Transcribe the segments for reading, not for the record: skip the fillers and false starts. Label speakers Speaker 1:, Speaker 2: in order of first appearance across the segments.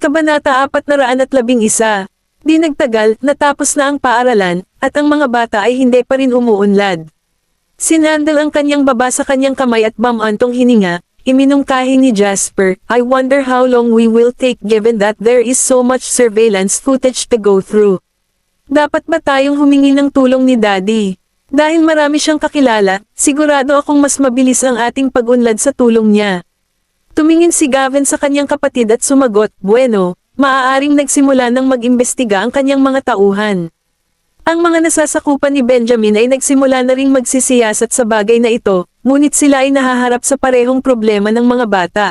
Speaker 1: Kabanata 411. Di nagtagal, natapos na ang paaralan, at ang mga bata ay hindi pa rin umuunlad. Sinandal ang kanyang baba sa kanyang kamay at bamantong hininga, iminungkahi ni Jasper, I wonder how long we will take given that there is so much surveillance footage to go through. Dapat ba tayong humingi ng tulong ni Daddy? Dahil marami siyang kakilala, sigurado akong mas mabilis ang ating pag-unlad sa tulong niya. Tumingin si Gavin sa kanyang kapatid at sumagot, bueno, maaaring nagsimula ng mag-imbestiga ang kanyang mga tauhan. Ang mga nasasakupan ni Benjamin ay nagsimula na ring magsisiyasat sa bagay na ito, ngunit sila ay nahaharap sa parehong problema ng mga bata.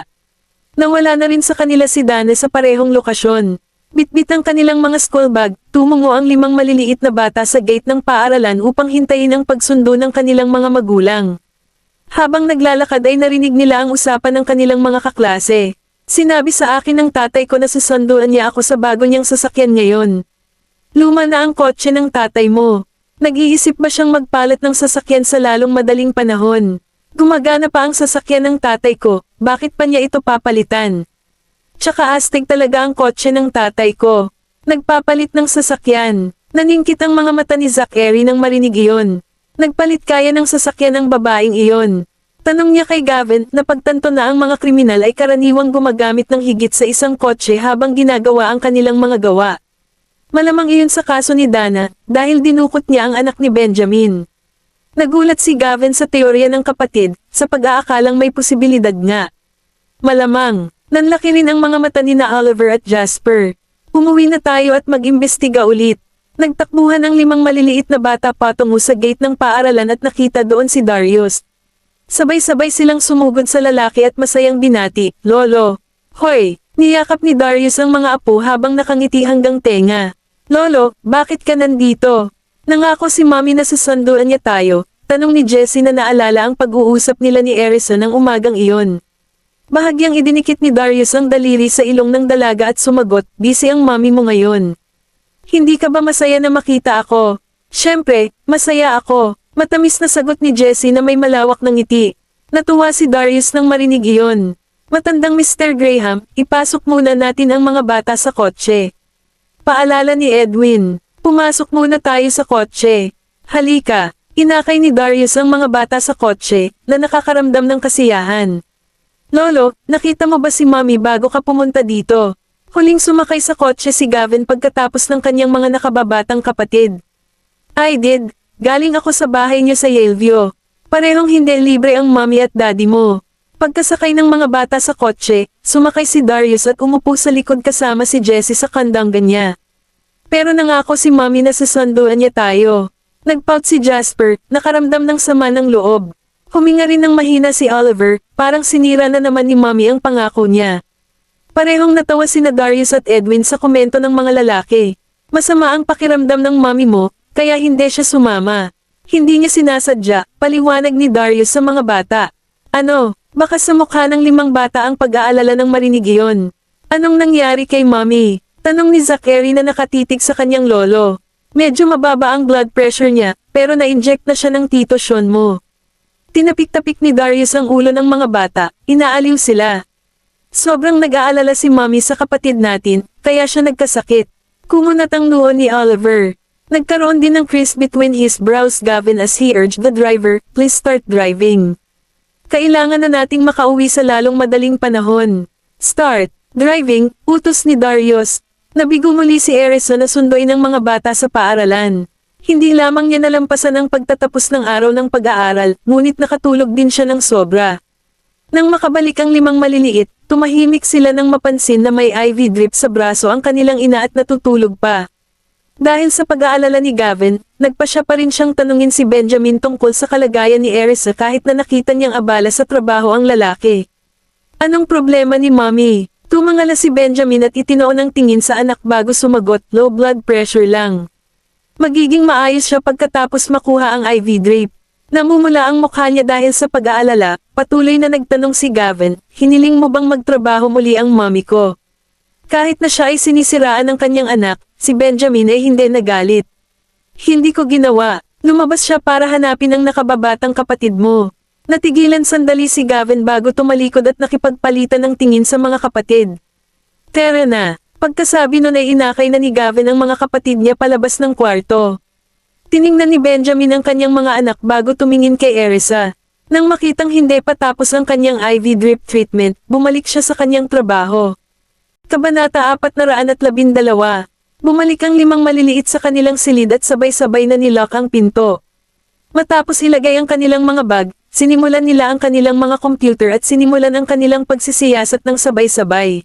Speaker 1: Nawala na rin sa kanila si Dana sa parehong lokasyon. Bitbit ang kanilang mga school bag, tumungo ang 5 maliliit na bata sa gate ng paaralan upang hintayin ang pagsundo ng kanilang mga magulang. Habang naglalakad ay narinig nila ang usapan ng kanilang mga kaklase. Sinabi sa akin ng tatay ko na susunduan niya ako sa bago niyang sasakyan ngayon. Luma na ang kotse ng tatay mo. Nag-iisip ba siyang magpalit ng sasakyan sa lalong madaling panahon? Gumagana pa ang sasakyan ng tatay ko, bakit pa niya ito papalitan? Tsaka astig talaga ang kotse ng tatay ko. Nagpapalit ng sasakyan. Naningkit ang mga mata ni Zachary nang marinig iyon. Nagpalit kaya ng sasakyan ng babaeng iyon. Tanong niya kay Gavin na pagtanto na ang mga kriminal ay karaniwang gumagamit ng higit sa isang kotse habang ginagawa ang kanilang mga gawa. Malamang iyon sa kaso ni Dana, dahil dinukot niya ang anak ni Benjamin. Nagulat si Gavin sa teorya ng kapatid, sa pag-aakalang may posibilidad nga. Malamang, nanlaki rin ang mga mata ni na Oliver at Jasper. Umuwi na tayo at mag-imbestiga ulit. Nagtakbuhan ang 5 maliliit na bata patungo sa gate ng paaralan at nakita doon si Darius. Sabay-sabay silang sumugod sa lalaki at masayang binati, Lolo. Hoy! Niyakap ni Darius ang mga apo habang nakangiti hanggang tenga. Lolo, bakit ka nandito? Nangako si Mommy na susunduan niya tayo, tanong ni Jessie na naalala ang pag-uusap nila ni Erison ng umagang iyon. Bahagyang idinikit ni Darius ang daliri sa ilong ng dalaga at sumagot, busy ang mommy mo ngayon. Hindi ka ba masaya na makita ako? Siyempre, masaya ako. Matamis na sagot ni Jessie na may malawak ng ngiti. Natuwa si Darius nang marinig iyon. Matandang Mr. Graham, ipasok muna natin ang mga bata sa kotse. Paalala ni Edwin, pumasok muna tayo sa kotse. Halika, inakay ni Darius ang mga bata sa kotse, na nakakaramdam ng kasiyahan. Lolo, nakita mo ba si Mommy bago ka pumunta dito? Huling sumakay sa kotse si Gavin pagkatapos ng kanyang mga nakababatang kapatid. I did. Galing ako sa bahay niyo sa Yaleview. Parehong hindi libre ang mommy at daddy mo. Pagkasakay ng mga bata sa kotse, sumakay si Darius at umupo sa likod kasama si Jessie sa kandanggan niya. Pero nangako si mommy na susunduan niya tayo. Nagpout si Jasper, nakaramdam ng sama ng loob. Huminga rin ng mahina si Oliver, parang sinira na naman ni mommy ang pangako niya. Parehong natawa sina Darius at Edwin sa komento ng mga lalaki. Masama ang pakiramdam ng mommy mo, kaya hindi siya sumama. Hindi niya sinasadya, paliwanag ni Darius sa mga bata. Ano, baka sa mukha ng 5 bata ang pag-aalala ng marinig iyon. Anong nangyari kay mommy? Tanong ni Zachary na nakatitig sa kanyang lolo. Medyo mababa ang blood pressure niya, pero na-inject na siya ng Tito Sean mo. Tinapik-tapik ni Darius ang ulo ng mga bata, inaaliw sila. Sobrang nag-aalala si mommy sa kapatid natin, kaya siya nagkasakit. Kumunat ang noo ni Oliver. Nagkaroon din ng crease between his brows Gavin as he urged the driver, please start driving. Kailangan na nating makauwi sa lalong madaling panahon. Start driving, utos ni Darius. Nabigo muli si Erison na sunduin ng mga bata sa paaralan. Hindi lamang niya nalampasan ang pagtatapos ng araw ng pag-aaral, ngunit nakatulog din siya ng sobra. Nang makabalik ang 5 maliliit, tumahimik sila nang mapansin na may IV drip sa braso ang kanilang ina at natutulog pa. Dahil sa pag-aalala ni Gavin, nagpasya pa rin siyang tanungin si Benjamin tungkol sa kalagayan ni Erisa kahit na nakita niyang abala sa trabaho ang lalaki. Anong problema ni mommy? Tumangala si Benjamin at itinoon ang tingin sa anak bago sumagot, low blood pressure lang. Magiging maayos siya pagkatapos makuha ang IV drip. Namumula ang mukha niya dahil sa pag-aalala, patuloy na nagtanong si Gavin, hiniling mo bang magtrabaho muli ang mommy ko? Kahit na siya ay sinisiraan ng kanyang anak, si Benjamin ay hindi nagalit. Hindi ko ginawa, lumabas siya para hanapin ang nakababatang kapatid mo. Natigilan sandali si Gavin bago tumalikod at nakipagpalitan ng tingin sa mga kapatid. Tara na, Pagkasabi nun ay inakay na ni Gavin ang mga kapatid niya palabas ng kwarto. Tiningnan ni Benjamin ang kanyang mga anak bago tumingin kay Erisa. Nang makitang hindi pa tapos ang kanyang IV drip treatment, bumalik siya sa kanyang trabaho. Kabanata 412. Bumalik ang 5 maliliit sa kanilang silid at sabay-sabay na nilock ang pinto. Matapos ilagay ang kanilang mga bag, sinimulan nila ang kanilang mga computer at sinimulan ang kanilang pagsisiyasat ng sabay-sabay.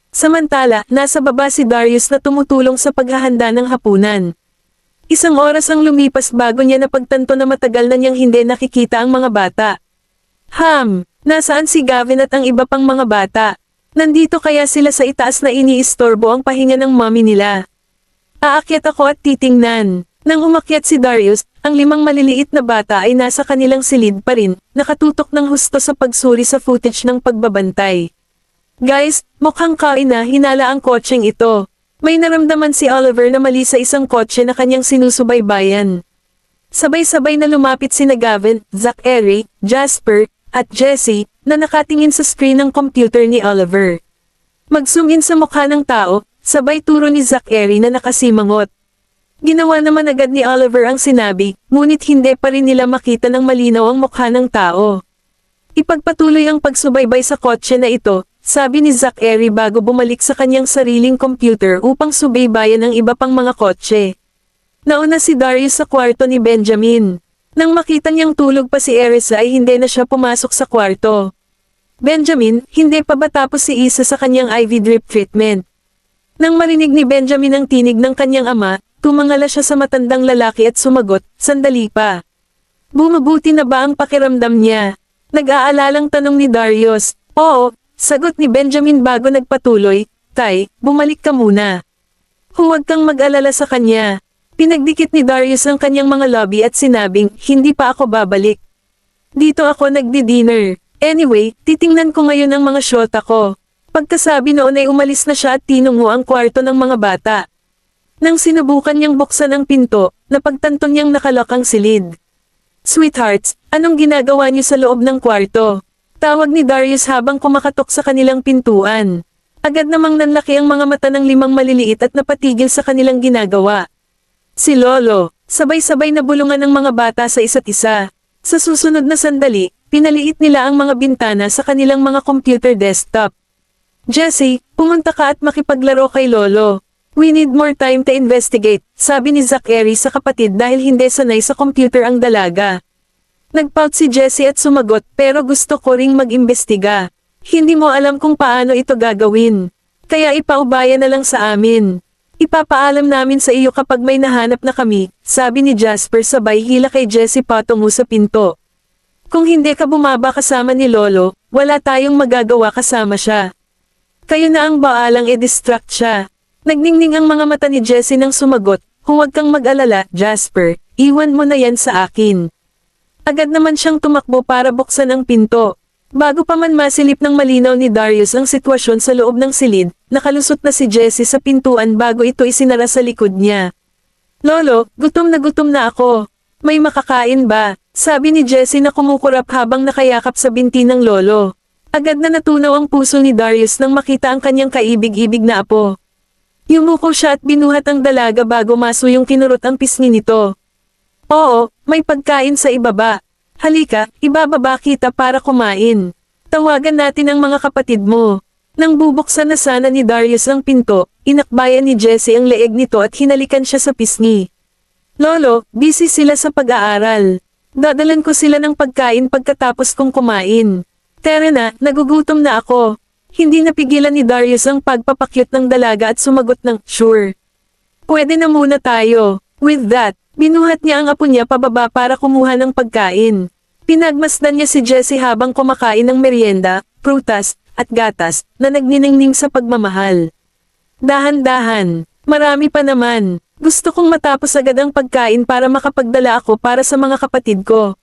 Speaker 1: Samantala, nasa baba si Darius na tumutulong sa paghahanda ng hapunan. Isang oras ang lumipas bago niya napagtanto na matagal na niyang hindi nakikita ang mga bata. Nasaan si Gavin at ang iba pang mga bata? Nandito kaya sila sa itaas na iniistorbo ang pahinga ng mommy nila? Aakyat ako at titingnan. Nang umakyat si Darius, ang 5 maliliit na bata ay nasa kanilang silid pa rin, nakatutok ng husto sa pagsuri sa footage ng pagbabantay. Guys, mukhang hinala ang kotseng ito. May naramdaman si Oliver na mali sa isang kotse na kanyang sinusubaybayan. Sabay-sabay na lumapit sina Gavin, Zachary, Jasper, at Jesse, na nakatingin sa screen ng computer ni Oliver. Mag-zoom in sa mukha ng tao, sabay turo ni Zachary na nakasimangot. Ginawa naman agad ni Oliver ang sinabi, ngunit hindi pa rin nila makita ng malinaw ang mukha ng tao. Ipagpatuloy ang pagsubaybay sa kotse na ito, sabi ni Zachary bago bumalik sa kanyang sariling computer upang subaybayan ang iba pang mga kotse. Nauna si Darius sa kwarto ni Benjamin. Nang makita niyang tulog pa si Erisa ay hindi na siya pumasok sa kwarto. Benjamin, hindi pa ba tapos si Isa sa kanyang IV drip treatment? Nang marinig ni Benjamin ang tinig ng kanyang ama, tumangala siya sa matandang lalaki at sumagot, sandali pa. Bumubuti na ba ang pakiramdam niya? Nag-aalalang tanong ni Darius. Oo, sagot ni Benjamin bago nagpatuloy, Tay, bumalik ka muna. Huwag kang mag-alala sa kanya. Pinagdikit ni Darius ang kanyang mga lobby at sinabing, hindi pa ako babalik. Dito ako nagdi-dinner. Anyway, titingnan ko ngayon ang mga shota ko. Pagkasabi noon ay umalis na siya at tinungo ang kwarto ng mga bata. Nang sinubukan niyang buksan ang pinto, napagtanto niyang nakalok ang silid. Sweethearts, anong ginagawa niyo sa loob ng kwarto? Tawag ni Darius habang kumakatok sa kanilang pintuan. Agad namang nanlaki ang mga mata ng 5 maliliit at napatigil sa kanilang ginagawa. Si Lolo, sabay-sabay na bulungan ng mga bata sa isa't isa. Sa susunod na sandali, pinaliit nila ang mga bintana sa kanilang mga computer desktop. Jesse, pumunta ka at makipaglaro kay Lolo. We need more time to investigate, sabi ni Zachary sa kapatid dahil hindi sanay sa computer ang dalaga. Nagpout si Jesse at sumagot pero gusto ko ring mag-imbestiga. Hindi mo alam kung paano ito gagawin. Kaya ipaubaya na lang sa amin. Ipapaalam namin sa iyo kapag may nahanap na kami, sabi ni Jasper sabay hila kay Jesse patungo sa pinto. Kung hindi ka bumaba kasama ni Lolo, wala tayong magagawa kasama siya. Kayo na ang baalang i-distract siya. Nagningning ang mga mata ni Jesse nang sumagot, huwag kang mag-alala, Jasper, iwan mo na yan sa akin. Agad naman siyang tumakbo para buksan ang pinto. Bago pa man masilip ng malinaw ni Darius ang sitwasyon sa loob ng silid, nakalusot na si Jesse sa pintuan bago ito isinara sa likod niya. Lolo, gutom na ako. May makakain ba? Sabi ni Jesse na kumukurap habang nakayakap sa binti ng lolo. Agad na natunaw ang puso ni Darius nang makita ang kanyang kaibig-ibig na apo. Yumuko siya at binuhat ang dalaga bago masuyong kinurot ang pisngi nito. Oo, may pagkain sa ibaba. Halika, ibababa kita para kumain. Tawagan natin ang mga kapatid mo. Nang bubuksan na sana ni Darius ang pinto, inakbayan ni Jesse ang leeg nito at hinalikan siya sa pisngi. Lolo, busy sila sa pag-aaral. Dadalan ko sila ng pagkain pagkatapos kong kumain. Tara na, nagugutom na ako. Hindi napigilan ni Darius ang pagpapakyut ng dalaga at sumagot ng, sure. Pwede na muna tayo. With that, binuhat niya ang apo niya pababa para kumuha ng pagkain. Pinagmasdan niya si Jesse habang kumakain ng merienda, prutas, at gatas, na nagniningning sa pagmamahal. Dahan-dahan, marami pa naman. Gusto kong matapos agad ang pagkain para makapagdala ako para sa mga kapatid ko.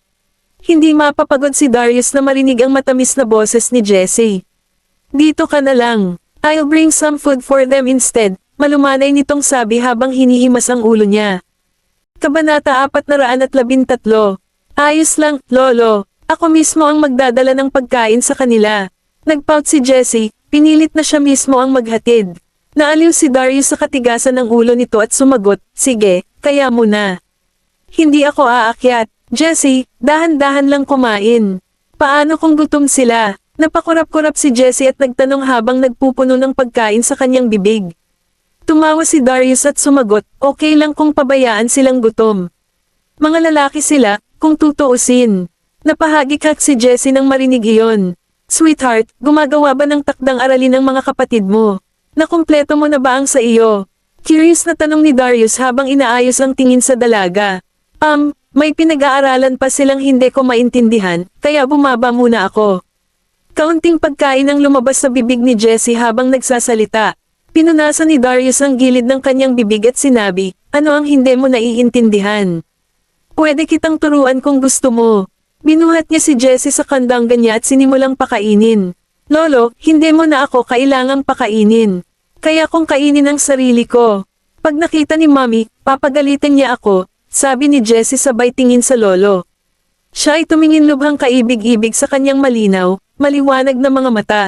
Speaker 1: Hindi mapapagod si Darius na marinig ang matamis na boses ni Jesse. Dito ka na lang. I'll bring some food for them instead, malumanay nitong sabi habang hinihimas ang ulo niya. Kabanata 413. Ayos lang, Lolo. Ako mismo ang magdadala ng pagkain sa kanila. Nagpout si Jesse, pinilit na siya mismo ang maghatid. Naaliw si Darius sa katigasan ng ulo nito at sumagot, sige, kaya mo na. Hindi ako aakyat. Jessie, dahan-dahan lang kumain. Paano kung gutom sila? Napakurap-kurap si Jessie at nagtanong habang nagpupuno ng pagkain sa kanyang bibig. Tumawa si Darius at sumagot, okay lang kung pabayaan silang gutom. Mga lalaki sila, kung tutuusin. Napahagikak si Jessie nang marinig iyon. Sweetheart, gumagawa ba ng takdang aralin ng mga kapatid mo? Nakumpleto mo na ba ang sa iyo? Curious na tanong ni Darius habang inaayos ang tingin sa dalaga. May pinag-aaralan pa silang hindi ko maintindihan, kaya bumaba muna ako. Kaunting pagkain ang lumabas sa bibig ni Jessie habang nagsasalita. Pinunasan ni Darius ang gilid ng kanyang bibig at sinabi, ano ang hindi mo naiintindihan? Pwede kitang turuan kung gusto mo. Binuhat niya si Jessie sa kandanggan niya at sinimulang pakainin. Lolo, hindi mo na ako kailangang pakainin. Kaya kung kainin ang sarili ko. Pag nakita ni Mommy, papagalitin niya ako, sabi ni Jessie sabay tingin sa lolo. Siya ay tumingin lubhang kaibig-ibig sa kanyang malinaw, maliwanag na mga mata.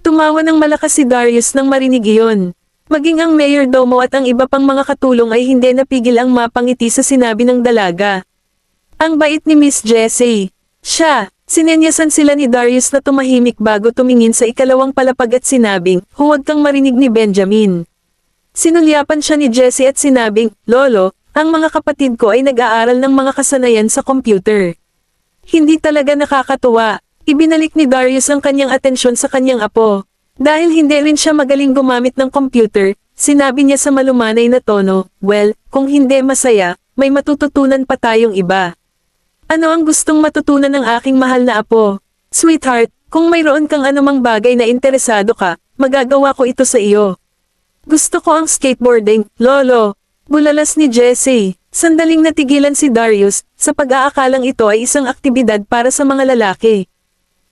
Speaker 1: Tumawa ng malakas si Darius nang marinig iyon. Maging ang mayordomo at ang iba pang mga katulong ay hindi napigil ang mapangiti sa sinabi ng dalaga. Ang bait ni Miss Jessie. Siya. Sinenyasan sila ni Darius na tumahimik bago tumingin sa ikalawang palapag at sinabing, huwag kang marinig ni Benjamin. Sinulyapan siya ni Jessie at sinabing, Lolo, ang mga kapatid ko ay nag-aaral ng mga kasanayan sa computer. Hindi talaga nakakatuwa. Ibinalik ni Darius ang kanyang atensyon sa kanyang apo. Dahil hindi rin siya magaling gumamit ng computer, sinabi niya sa malumanay na tono, well, kung hindi masaya, may matututunan pa tayong iba. Ano ang gustong matutunan ng aking mahal na apo? Sweetheart, kung mayroon kang anumang bagay na interesado ka, magagawa ko ito sa iyo. Gusto ko ang skateboarding, lolo. Bulalas ni Jessie. Sandaling natigilan si Darius, sa pag-aakalang ito ay isang aktibidad para sa mga lalaki.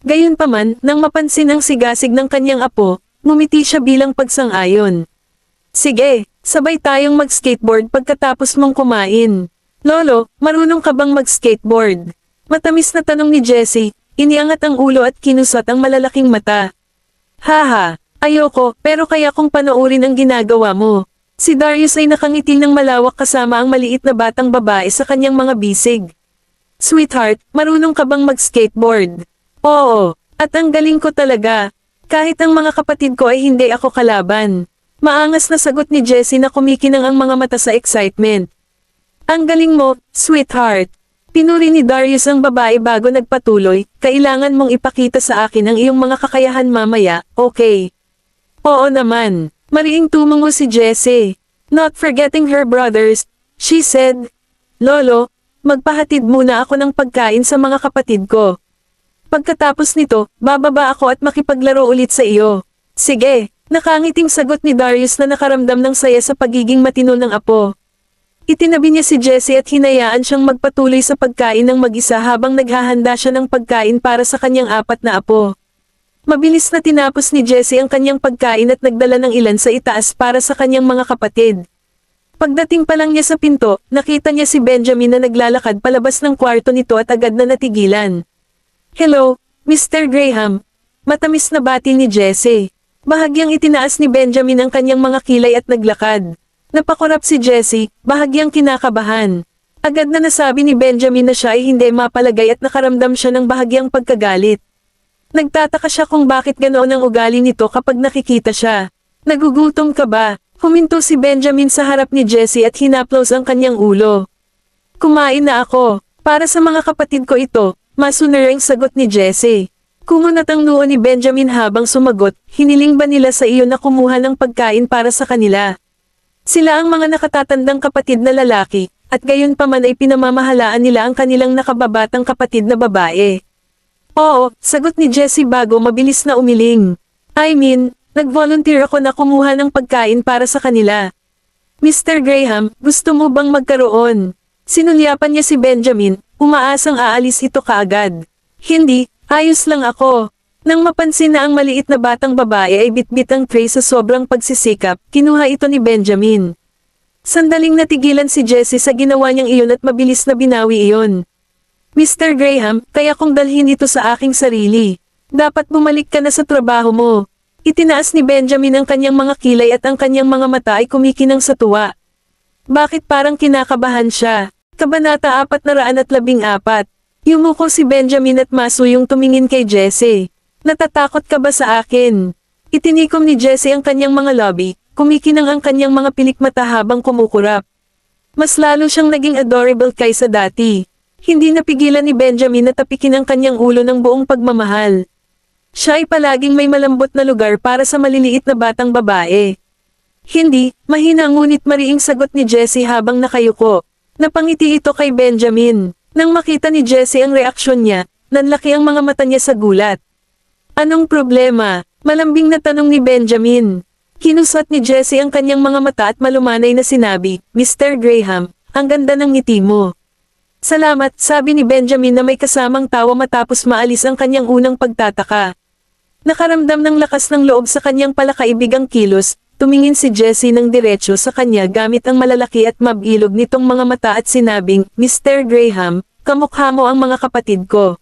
Speaker 1: Gayunpaman, nang mapansin ang sigasig ng kanyang apo, ngumiti siya bilang pagsang-ayon. Sige, sabay tayong mag-skateboard pagkatapos mong kumain. Lolo, marunong ka bang mag-skateboard? Matamis na tanong ni Jessie, iniangat ang ulo at kinusat ang malalaking mata. Haha, ayoko, pero kaya kong panoorin ang ginagawa mo. Si Darius ay nakangiti ng malawak kasama ang maliit na batang babae sa kanyang mga bisig. Sweetheart, marunong ka bang mag-skateboard? Oo, at ang galing ko talaga. Kahit ang mga kapatid ko ay hindi ako kalaban. Maangas na sagot ni Jessie na kumikinang ang mga mata sa excitement. Ang galing mo, sweetheart. Pinuri ni Darius ang babae bago nagpatuloy, kailangan mong ipakita sa akin ang iyong mga kakayahan mamaya, okay? Oo naman. Mariing tumungo si Jessie. Not forgetting her brothers, she said, Lolo, magpahatid muna ako ng pagkain sa mga kapatid ko. Pagkatapos nito, bababa ako at makipaglaro ulit sa iyo. Sige, nakangiting sagot ni Darius na nakaramdam ng saya sa pagiging matino ng apo. Itinabi niya si Jessie at hinayaan siyang magpatuloy sa pagkain ng mag-isa habang naghahanda siya ng pagkain para sa kanyang apat na apo. Mabilis na tinapos ni Jessie ang kanyang pagkain at nagdala ng ilan sa itaas para sa kanyang mga kapatid. Pagdating pa lang niya sa pinto, nakita niya si Benjamin na naglalakad palabas ng kwarto nito at agad na natigilan. Hello, Mr. Graham. Matamis na bati ni Jessie. Bahagyang itinaas ni Benjamin ang kanyang mga kilay at naglakad. Napakurap si Jessie, bahagyang kinakabahan. Agad na nasabi ni Benjamin na siya ay hindi mapalagay at nakaramdam siya ng bahagyang pagkagalit. Nagtataka siya kung bakit ganoon ang ugali nito kapag nakikita siya. Nagugutom ka ba? Huminto si Benjamin sa harap ni Jessie at hinaplos ang kanyang ulo. Kumain na ako. Para sa mga kapatid ko ito, masunuring sagot ni Jessie. Kumunat ang noo ni Benjamin habang sumagot, hiniling ba nila sa iyo na kumuha ng pagkain para sa kanila? Sila ang mga nakatatandang kapatid na lalaki, at gayon pa man ay pinamamahalaan nila ang kanilang nakababatang kapatid na babae. Oo, sagot ni Jessie bago mabilis na umiling. I mean, nag-volunteer ako na kumuha ng pagkain para sa kanila. Mr. Graham, gusto mo bang magkaroon? Sinulyapan niya si Benjamin, umaasang aalis ito kaagad. Hindi, ayos lang ako. Nang mapansin na ang maliit na batang babae ay bitbit ang tray sa sobrang pagsisikap, kinuha ito ni Benjamin. Sandaling natigilan si Jessie sa ginawa niyang iyon at mabilis na binawi iyon. Mr. Graham, kaya kong dalhin ito sa aking sarili. Dapat bumalik ka na sa trabaho mo. Itinaas ni Benjamin ang kanyang mga kilay at ang kanyang mga mata ay kumikinang sa tuwa. Bakit parang kinakabahan siya? Kabanata 414. Yumuko si Benjamin at masuyong tumingin kay Jessie. Natatakot ka ba sa akin? Itinikom ni Jessie ang kanyang mga labi, kumikinang ang kanyang mga pilikmata habang kumukurap. Mas lalo siyang naging adorable kaysa dati. Hindi napigilan ni Benjamin na tapikin ang kanyang ulo ng buong pagmamahal. Siya ay palaging may malambot na lugar para sa maliliit na batang babae. Hindi, mahina ngunit mariing sagot ni Jessie habang nakayuko. Napangiti ito kay Benjamin. Nang makita ni Jessie ang reaksyon niya, nanlaki ang mga mata niya sa gulat. Anong problema? Malambing na tanong ni Benjamin. Kinusot ni Jessie ang kanyang mga mata at malumanay na sinabi, Mr. Graham, ang ganda ng ngiti mo. Salamat, sabi ni Benjamin na may kasamang tawa matapos maalis ang kanyang unang pagtataka. Nakaramdam ng lakas ng loob sa kanyang palakaibigang kilos, tumingin si Jessie ng diretsyo sa kanya gamit ang malalaki at mabilog nitong mga mata at sinabing, Mr. Graham, kamukha mo ang mga kapatid ko.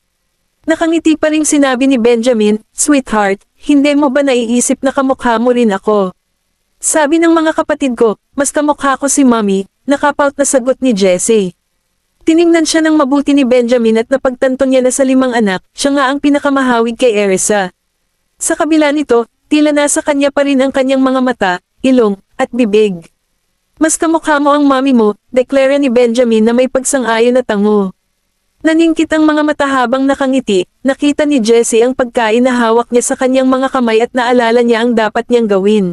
Speaker 1: Nakangiti pa ring sinabi ni Benjamin, Sweetheart, hindi mo ba naiisip na kamukha mo rin ako? Sabi ng mga kapatid ko, mas kamukha ko si Mommy, nakapout na sagot ni Jessie. Tiningnan siya ng mabuti ni Benjamin at napagtanto niya na sa 5 anak, siya nga ang pinakamahawig kay Erisa. Sa kabila nito, tila nasa kanya pa rin ang kanyang mga mata, ilong, at bibig. Mas kamukha mo ang mommy mo, deklara ni Benjamin na may pagsang-ayon na tango. Naningkit ang mga mata habang nakangiti, nakita ni Jessie ang pagkain na hawak niya sa kanyang mga kamay at naalala niya ang dapat niyang gawin.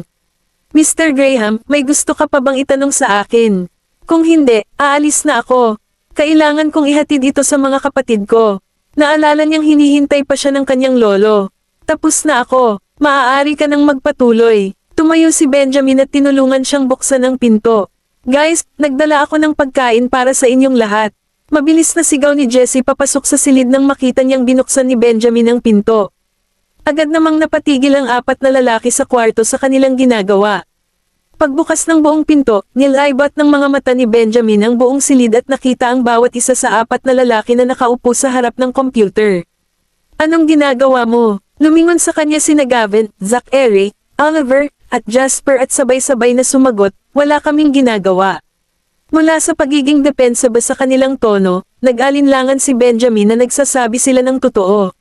Speaker 1: Mr. Graham, may gusto ka pa bang itanong sa akin? Kung hindi, aalis na ako. Kailangan kong ihatid ito sa mga kapatid ko. Naalala niyang hinihintay pa siya ng kanyang lolo. Tapos na ako, maaari ka nang magpatuloy. Tumayo si Benjamin at tinulungan siyang buksan ang pinto. Guys, nagdala ako ng pagkain para sa inyong lahat. Mabilis na sigaw ni Jessie papasok sa silid nang makita niyang binuksan ni Benjamin ang pinto. Agad namang napatigil ang 4 na lalaki sa kwarto sa kanilang ginagawa. Pagbukas ng buong pinto, nilaibat ng mga mata ni Benjamin ang buong silid at nakita ang bawat isa sa 4 na lalaki na nakaupo sa harap ng computer. Anong ginagawa mo? Lumingon sa kanya sina Gavin, Zachary, Oliver, at Jasper at sabay-sabay na sumagot, wala kaming ginagawa. Mula sa pagiging defensive sa kanilang tono, nag-alinlangan si Benjamin na nagsasabi sila ng totoo.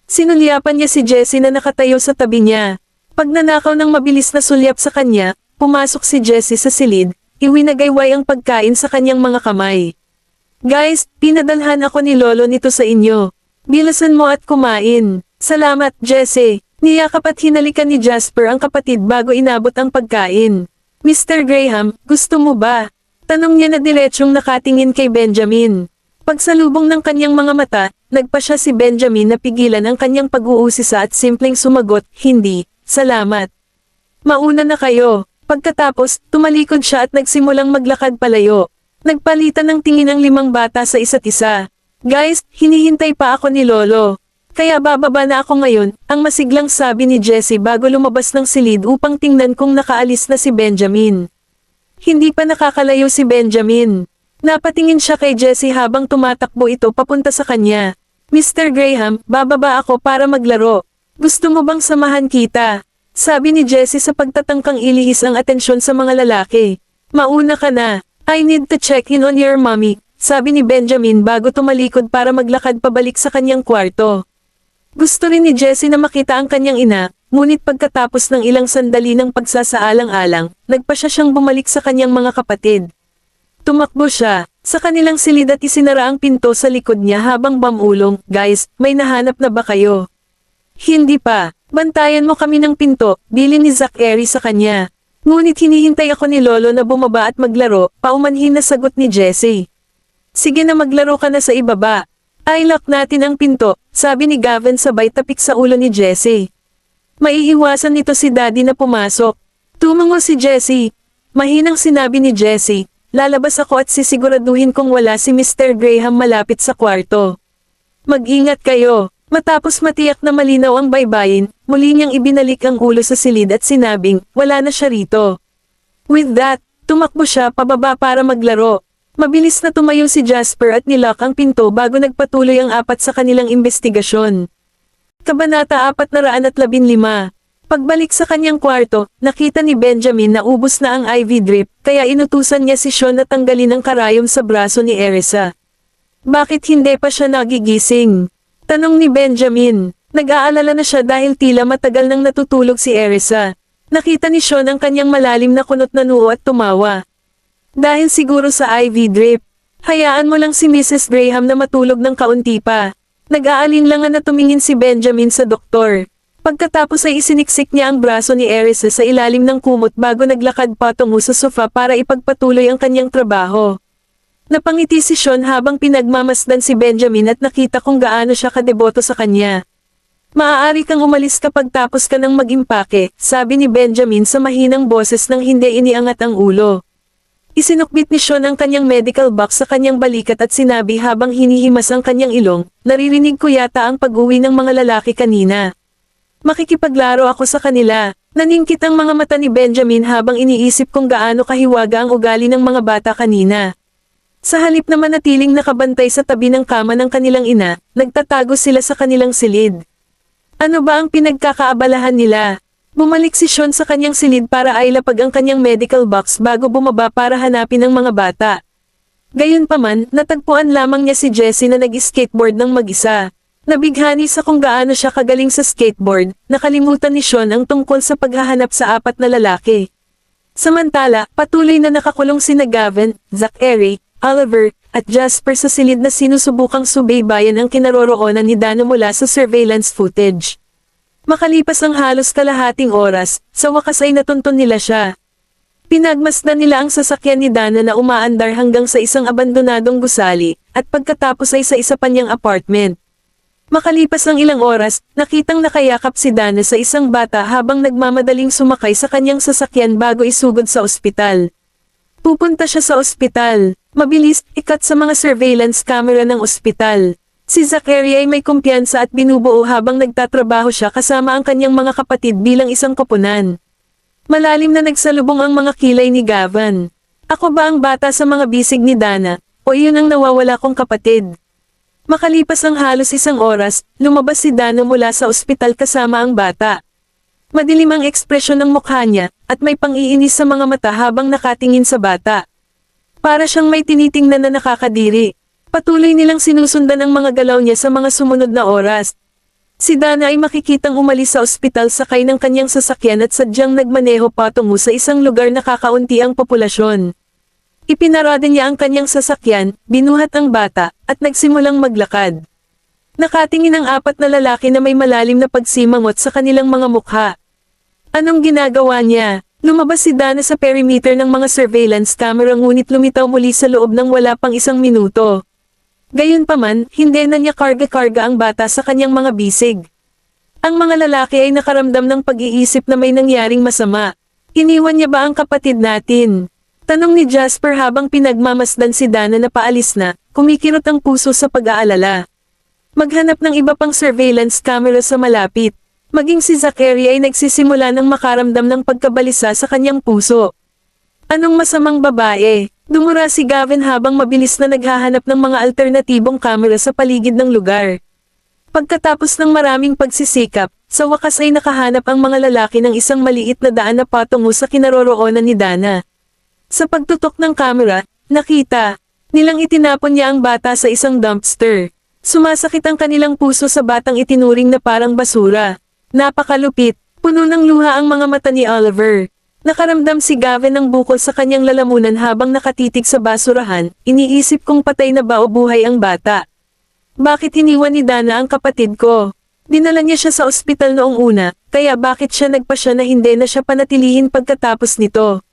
Speaker 1: Sinulyapan niya si Jessie na nakatayo sa tabi niya. Pagnanakaw ng mabilis na sulyap sa kanya, pumasok si Jessie sa silid, iwinagayway ang pagkain sa kanyang mga kamay. Guys, pinadalhan ako ni Lolo nito sa inyo. Bilasan mo at kumain. Salamat, Jessie. Niyakap at hinalikan ni Jasper ang kapatid bago inabot ang pagkain. Mr. Graham, gusto mo ba? Tanong niya na diretsyong nakatingin kay Benjamin. Pagsalubong ng kanyang mga mata, nagpa siya si Benjamin na pigilan ang kanyang pag-uusisa at simpleng sumagot, hindi, salamat. Mauna na kayo. Pagkatapos, tumalikod siya at nagsimulang maglakad palayo. Nagpalitan ng tingin ang 5 bata sa isa't isa. Guys, hinihintay pa ako ni Lolo. Kaya bababa na ako ngayon, ang masiglang sabi ni Jessie bago lumabas ng silid upang tingnan kung nakaalis na si Benjamin. Hindi pa nakakalayo si Benjamin. Napatingin siya kay Jessie habang tumatakbo ito papunta sa kanya. Mr. Graham, bababa ako para maglaro. Gusto mo bang samahan kita? Sabi ni Jessie sa pagtatangkang ilihis ang atensyon sa mga lalaki. Mauna ka na. I need to check in on your mommy, sabi ni Benjamin bago tumalikod para maglakad pabalik sa kanyang kwarto. Gusto rin ni Jessie na makita ang kanyang ina, ngunit pagkatapos ng ilang sandali ng pagsasaalang-alang, nagpa siyang bumalik sa kanyang mga kapatid. Tumakbo siya, sa kanilang silid at isinara ang pinto sa likod niya habang bamulong, guys, may nahanap na ba kayo? Hindi pa. Bantayan mo kami ng pinto, bilin ni Zachary sa kanya. Ngunit hinihintay ako ni Lolo na bumaba at maglaro, paumanhin na sagot ni Jessie. Sige na maglaro ka na sa ibaba. Ay lock natin ang pinto, sabi ni Gavin sabay tapik sa ulo ni Jessie. Maiiwasan nito si Daddy na pumasok. Tumango si Jessie. Mahinang sinabi ni Jessie, lalabas ako at sisiguraduhin kung wala si Mr. Graham malapit sa kwarto. Mag-ingat kayo. Matapos matiyak na malinaw ang baybayin, muli niyang ibinalik ang ulo sa silid at sinabing, wala na siya rito. With that, tumakbo siya pababa para maglaro. Mabilis na tumayo si Jasper at nilock ang pinto bago nagpatuloy ang 4 sa kanilang investigasyon. Kabanata 415. Pagbalik sa kanyang kwarto, nakita ni Benjamin na ubos na ang IV drip, kaya inutusan niya si Sean na tanggalin ang karayom sa braso ni Erisa. Bakit hindi pa siya nagigising? Tanong ni Benjamin. Nag-aalala na siya dahil tila matagal nang natutulog si Erisa. Nakita ni Sean ang kanyang malalim na kunot na noo at tumawa. Dahil siguro sa IV drip. Hayaan mo lang si Mrs. Graham na matulog ng kaunti pa. Nag-aalinlangan na tumingin si Benjamin sa doktor. Pagkatapos ay isiniksik niya ang braso ni Erisa sa ilalim ng kumot bago naglakad patungo sa sofa para ipagpatuloy ang kanyang trabaho. Napangiti si Sean habang pinagmamasdan si Benjamin at nakita kung gaano siya kadeboto sa kanya. Maaari kang umalis kapag tapos ka ng mag-impake, sabi ni Benjamin sa mahinang boses nang hindi iniangat ang ulo. Isinukbit ni Sean ang kanyang medical box sa kanyang balikat at sinabi habang hinihimas ang kanyang ilong, naririnig ko yata ang pag-uwi ng mga lalaki kanina. Makikipaglaro ako sa kanila. Naningkit ang mga mata ni Benjamin habang iniisip kung gaano kahiwaga ang ugali ng mga bata kanina. Sa halip na manatiling nakabantay sa tabi ng kama ng kanilang ina, nagtatago sila sa kanilang silid. Ano ba ang pinagkakaabalahan nila? Bumalik si Sean sa kanyang silid para ailapag ang kanyang medical box bago bumaba para hanapin ang mga bata. Gayunpaman, natagpuan lamang niya si Jessie na nag-skateboard ng mag-isa. Nabighani sa kung gaano siya kagaling sa skateboard, nakalimutan ni Sean ang tungkol sa paghahanap sa apat na lalaki. Samantala, patuloy na nakakulong sina Gavin, Zachary, Oliver, at Jasper sa silid na sinusubukang subaybayan ang kinaroroonan ni Dana mula sa surveillance footage. Makalipas ang halos kalahating oras, sa wakas ay natuntun nila siya. Pinagmasdan nila ang sasakyan ni Dana na umaandar hanggang sa isang abandonadong gusali, at pagkatapos ay sa isa pa niyang apartment. Makalipas ang ilang oras, nakitang nakayakap si Dana sa isang bata habang nagmamadaling sumakay sa kanyang sasakyan bago isugod sa ospital. Pupunta siya sa ospital. Mabilis, ikat sa mga surveillance camera ng ospital. Si Zachary ay may kumpiyansa at binubuo habang nagtatrabaho siya kasama ang kanyang mga kapatid bilang isang koponan. Malalim na nagsalubong ang mga kilay ni Gavin. Ako ba ang bata sa mga bisig ni Dana, o iyon ang nawawala kong kapatid? Makalipas ang halos isang oras, lumabas si Dana mula sa ospital kasama ang bata. Madilim ang ekspresyon ng mukha niya, at may pang-iinis sa mga mata habang nakatingin sa bata. Para siyang may tinitingnan na nakakadiri. Patuloy nilang sinusundan ang mga galaw niya sa mga sumunod na oras. Si Dana ay makikitang umalis sa ospital sakay ng kanyang sasakyan at sadyang nagmaneho patungo sa isang lugar na kakaunti ang populasyon. Ipinarada niya ang kanyang sasakyan, binuhat ang bata, at nagsimulang maglakad. Nakatingin ang apat na lalaki na may malalim na pagsimangot sa kanilang mga mukha. Anong ginagawa niya? Lumabas si Dana sa perimeter ng mga surveillance camera ngunit lumitaw muli sa loob ng wala pang isang minuto. Gayunpaman, hindi na niya karga-karga ang bata sa kanyang mga bisig. Ang mga lalaki ay nakaramdam ng pag-iisip na may nangyaring masama. Iniwan niya ba ang kapatid natin? Tanong ni Jasper habang pinagmamasdan si Dana na paalis na, kumikirot ang puso sa pag-aalala. Maghanap ng iba pang surveillance camera sa malapit. Maging si Zachary ay nagsisimula ng makaramdam ng pagkabalisa sa kanyang puso. Anong masamang babae? Dumura si Gavin habang mabilis na naghahanap ng mga alternatibong camera sa paligid ng lugar. Pagkatapos ng maraming pagsisikap, sa wakas ay nakahanap ang mga lalaki ng isang maliit na daan na patungo sa kinaroroonan ni Dana. Sa pagtutok ng camera, nakita nilang itinapon niya ang bata sa isang dumpster. Sumasakit ang kanilang puso sa batang itinuring na parang basura. Napakalupit, puno ng luha ang mga mata ni Oliver. Nakaramdam si Gavin ng bukol sa kanyang lalamunan habang nakatitig sa basurahan, iniisip kung patay na ba o buhay ang bata. Bakit iniwan ni Dana ang kapatid ko? Dinala niya siya sa ospital noong una, kaya bakit siya nagpasya na hindi na siya panatilihin pagkatapos nito?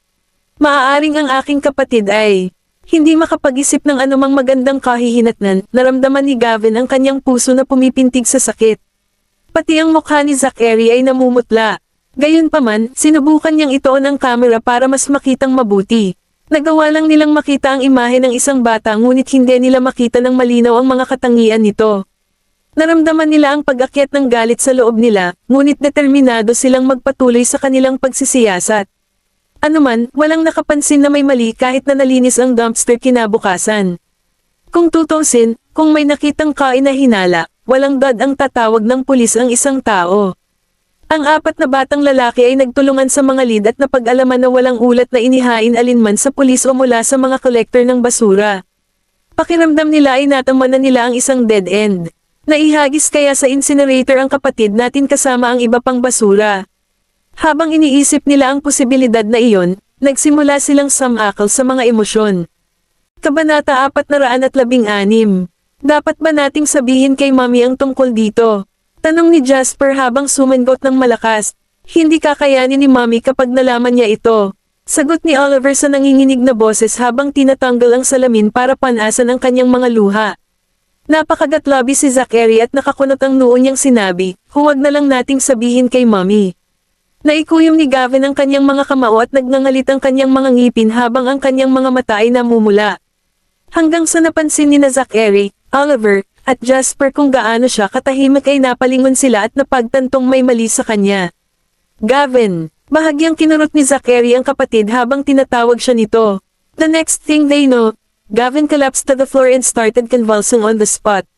Speaker 1: Maaaring ang aking kapatid ay hindi makapag-isip ng anumang magandang kahihinatnan, naramdaman ni Gavin ang kanyang puso na pumipintig sa sakit. Pati ang mukha ni Zachary ay namumutla. Gayunpaman, sinubukan niyang itoon ang camera para mas makitang mabuti. Nagawa lang nilang makita ang imahe ng isang bata ngunit hindi nila makita ng malinaw ang mga katangian nito. Naramdaman nila ang pag-akyat ng galit sa loob nila, ngunit determinado silang magpatuloy sa kanilang pagsisiyasat. Anuman, walang nakapansin na may mali kahit na nalinis ang dumpster kinabukasan. Kung tutusin, kung may nakitang kain na hinala, walang dad ang tatawag ng pulis ang isang tao. Ang apat na batang lalaki ay nagtulungan sa mga lead at napag-alaman na walang ulat na inihain alinman sa pulis o mula sa mga kolektor ng basura. Pakiramdam nila ay natama na nila ang isang dead end. Naihagis kaya sa incinerator ang kapatid natin kasama ang iba pang basura. Habang iniisip nila ang posibilidad na iyon, nagsimula silang sumakal sa mga emosyon. Kabanata 416. Dapat ba nating sabihin kay Mommy ang tungkol dito? Tanong ni Jasper habang sumangot ng malakas. Hindi kakayanin ni Mommy kapag nalaman niya ito. Sagot ni Oliver sa nanginginig na boses habang tinatanggal ang salamin para panasan ang kanyang mga luha. Napakagatlabi si Zachary at nakakunot ang noo niyang sinabi, huwag na lang nating sabihin kay Mommy. Naikuyom ni Gavin ang kanyang mga kamao at nagngangalit ang kanyang mga ngipin habang ang kanyang mga mata ay namumula. Hanggang sa napansin ni na Zachary, Oliver, at Jasper kung gaano siya katahimik ay napalingon sila at napagtantong may mali sa kanya. Gavin, bahagyang kinurot ni Zachary ang kapatid habang tinatawag siya nito. The next thing they know, Gavin collapsed to the floor and started convulsing on the spot.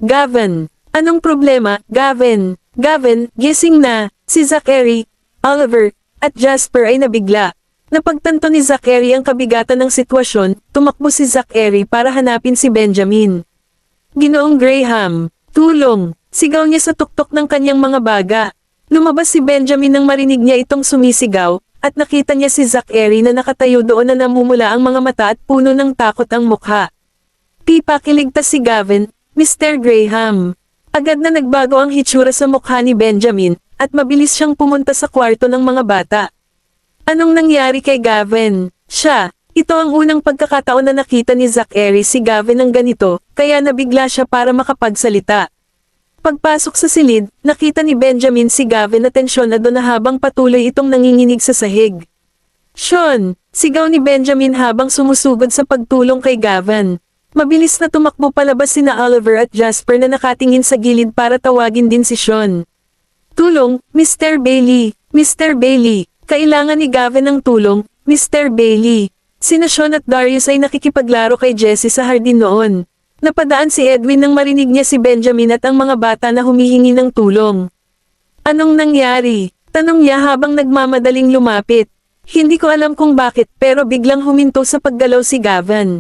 Speaker 1: Gavin, anong problema, Gavin? Gavin, gising na. Si Zachary, Oliver, at Jasper ay nabigla. Napagtanto ni Zachary ang kabigatan ng sitwasyon, tumakbo si Zachary para hanapin si Benjamin. Ginoong Graham, tulong, sigaw niya sa tuktok ng kanyang mga baga. Lumabas si Benjamin nang marinig niya itong sumisigaw, at nakita niya si Zachary na nakatayo doon na namumula ang mga mata at puno ng takot ang mukha. Pipakiligtas si Gavin, Mr. Graham. Agad na nagbago ang hitsura sa mukha ni Benjamin, at mabilis siyang pumunta sa kwarto ng mga bata. Anong nangyari kay Gavin? Ito ang unang pagkakataon na nakita ni Zachary si Gavin ng ganito, kaya nabigla siya para makapagsalita. Pagpasok sa silid, nakita ni Benjamin si Gavin na tensyonado na habang patuloy itong nanginginig sa sahig. Sean! Sigaw ni Benjamin habang sumusugod sa pagtulong kay Gavin. Mabilis na tumakbo palabas sina Oliver at Jasper na nakatingin sa gilid para tawagin din si Sean. Tulong, Mr. Bailey! Mr. Bailey! Kailangan ni Gavin ng tulong, Mr. Bailey! Sina Sean at Darius ay nakikipaglaro kay Jessie sa hardin noon. Napadaan si Edwin nang marinig niya si Benjamin at ang mga bata na humihingi ng tulong. Anong nangyari? Tanong niya habang nagmamadaling lumapit. Hindi ko alam kung bakit pero biglang huminto sa paggalaw si Gavin.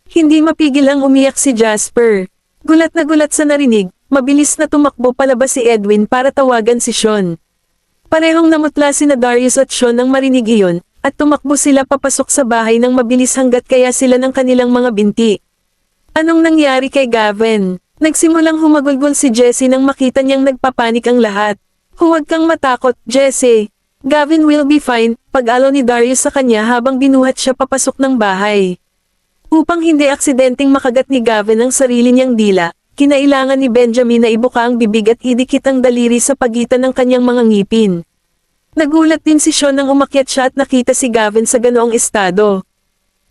Speaker 1: Hindi mapigil ang umiyak si Jasper. Gulat na gulat sa narinig, mabilis na tumakbo palabas si Edwin para tawagan si Sean. Parehong namutla sina Darius at Sean nang marinig iyon, at tumakbo sila papasok sa bahay ng mabilis hanggat kaya sila ng kanilang mga binti. Anong nangyari kay Gavin? Nagsimulang humagulgol si Jessie nang makita niyang nagpapanik ang lahat. Huwag kang matakot, Jessie. Gavin will be fine, pag-alo ni Darius sa kanya habang binuhat siya papasok ng bahay. Upang hindi aksidenteng makagat ni Gavin ang sarili niyang dila, kinailangan ni Benjamin na ibuka ang bibig at idikit ang daliri sa pagitan ng kanyang mga ngipin. Nagulat din si Sean nang umakyat siya at nakita si Gavin sa ganoong estado.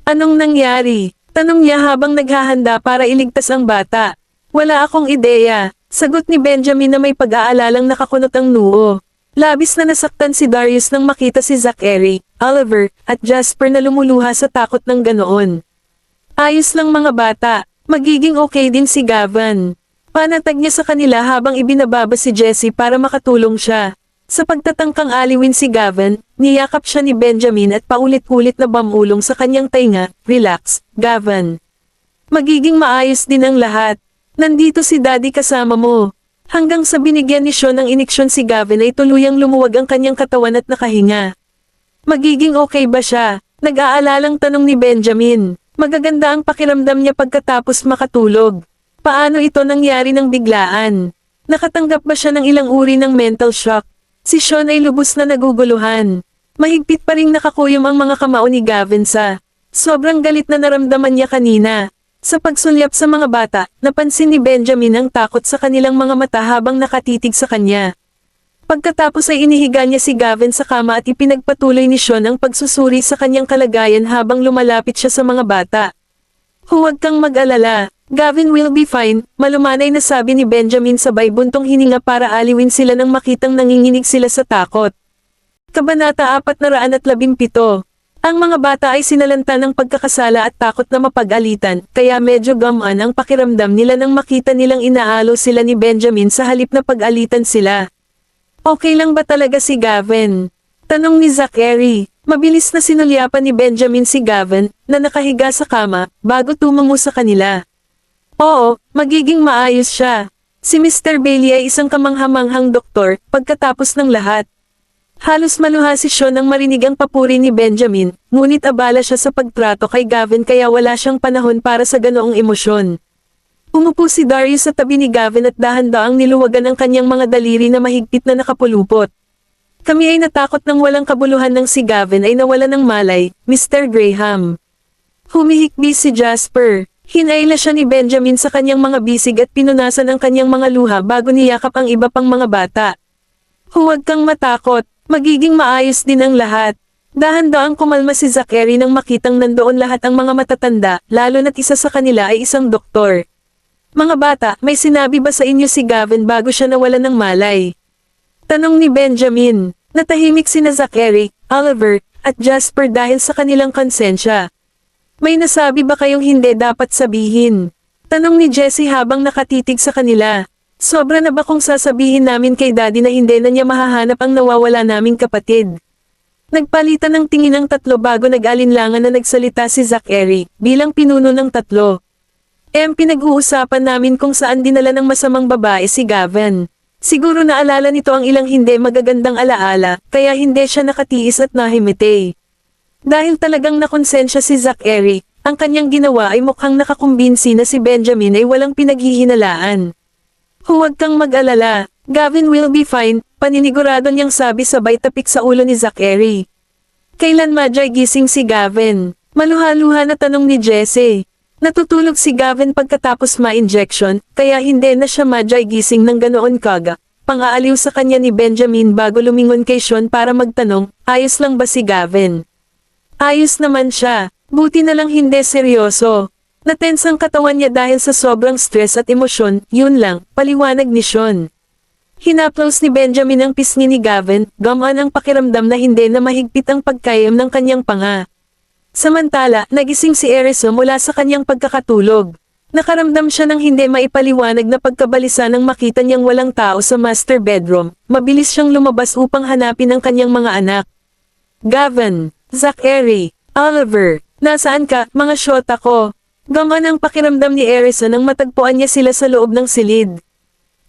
Speaker 1: Anong nangyari? Tanong niya habang naghahanda para iligtas ang bata. Wala akong ideya. Sagot ni Benjamin na may pag-aalalang nakakunot ang noo. Labis na nasaktan si Darius nang makita si Zachary, Oliver, at Jasper na lumuluha sa takot ng ganoon. Ayos lang mga bata, magiging okay din si Gavin. Panatag niya sa kanila habang ibinababa si Jessie para makatulong siya. Sa pagtatangkang aliwin si Gavin, niyakap siya ni Benjamin at paulit-ulit na bamulong sa kanyang tainga, relax, Gavin. Magiging maayos din ang lahat. Nandito si Daddy kasama mo. Hanggang sa binigyan ni Sean ng iniksyon si Gavin ay tuluyang lumuwag ang kanyang katawan at nakahinga. Magiging okay ba siya? Nag-aalalang tanong ni Benjamin. Magaganda ang pakiramdam niya pagkatapos makatulog. Paano ito nangyari ng biglaan? Nakatanggap ba siya ng ilang uri ng mental shock? Si Sean ay lubos na naguguluhan. Mahigpit pa ring nakakuyom ang mga kamao ni Gavin sa sobrang galit na naramdaman niya kanina. Sa pagsulyap sa mga bata, napansin ni Benjamin ang takot sa kanilang mga mata habang nakatitig sa kanya. Pagkatapos ay inihiga niya si Gavin sa kama at ipinagpatuloy ni Sean ang pagsusuri sa kanyang kalagayan habang lumalapit siya sa mga bata. Huwag kang mag-alala. Gavin will be fine, malumanay na sabi ni Benjamin sabay buntong hininga para aliwin sila nang makitang nanginginig sila sa takot. Kabanata 417. Ang mga bata ay sinalanta ng pagkakasala at takot na mapag-alitan, kaya medyo gamaan ang pakiramdam nila nang makita nilang inaalo sila ni Benjamin sa halip na pag-alitan sila. Okay lang ba talaga si Gavin? Tanong ni Zachary. Mabilis na sinulyapan ni Benjamin si Gavin, na nakahiga sa kama, bago tumango sa kanila. Oo, magiging maayos siya. Si Mr. Bailey ay isang kamanghamanghang doktor, pagkatapos ng lahat. Halos maluha si Sean nang marinig ang papuri ni Benjamin, ngunit abala siya sa pagtrato kay Gavin kaya wala siyang panahon para sa ganoong emosyon. Umupo si Darius sa tabi ni Gavin at dahan-daang niluwagan ang kanyang mga daliri na mahigpit na nakapulupot. Kami ay natakot nang walang kabuluhan ng si Gavin ay nawala ng malay, Mr. Graham. Humihikbi si Jasper. Hinayla siya ni Benjamin sa kanyang mga bisig at pinunasan ang kanyang mga luha bago niyakap ang iba pang mga bata. Huwag kang matakot, magiging maayos din ang lahat. Dahan-daang kumalma si Zachary nang makitang nandoon lahat ang mga matatanda, lalo na't isa sa kanila ay isang doktor. Mga bata, may sinabi ba sa inyo si Gavin bago siya nawalan ng malay? Tanong ni Benjamin. Natahimik sina Zachary, Oliver, at Jasper dahil sa kanilang konsensya. May nasabi ba kayong hindi dapat sabihin? Tanong ni Jessie habang nakatitig sa kanila. Sobra na ba kung sasabihin namin kay Daddy na hindi na niya mahahanap ang nawawala naming kapatid? Nagpalitan ng tingin ang tatlo bago nag-alinlangan na nagsalita si Zachary, bilang pinuno ng tatlo. Pinag-uusapan namin kung saan dinala ng masamang babae si Gavin. Siguro naalala nito ang ilang hindi magagandang alaala, kaya hindi siya nakatiis at nahimite. Dahil talagang nakonsensya si Zachary, ang kanyang ginawa ay mukhang nakakumbinsi na si Benjamin ay walang pinaghihinalaan. Huwag kang mag-alala, Gavin will be fine, paninigurado niyang sabi sabay tapik sa ulo ni Zachary. Kailan madyay gising si Gavin? Maluha-luha na tanong ni Jessie. Natutulog si Gavin pagkatapos ma-injection, kaya hindi na siya madyay gising ng ganoon kaga. Pang-aaliw sa kanya ni Benjamin bago lumingon kay Sean para magtanong, ayos lang ba si Gavin? Ayos naman siya, buti na lang hindi seryoso. Natense ang katawan niya dahil sa sobrang stress at emosyon, yun lang, paliwanag ni Sean. Hinaplos ni Benjamin ang pisngi ni Gavin, gamaan ang pakiramdam na hindi na mahigpit ang pagkayam ng kanyang panga. Samantala, nagising si Erisa mula sa kanyang pagkakatulog. Nakaramdam siya ng hindi maipaliwanag na pagkabalisa nang makita niyang walang tao sa master bedroom. Mabilis siyang lumabas upang hanapin ang kanyang mga anak. Gavin, Zachary, Oliver, nasaan ka, mga syota ko? Gamaan ang pakiramdam ni Erisa nang matagpuan niya sila sa loob ng silid.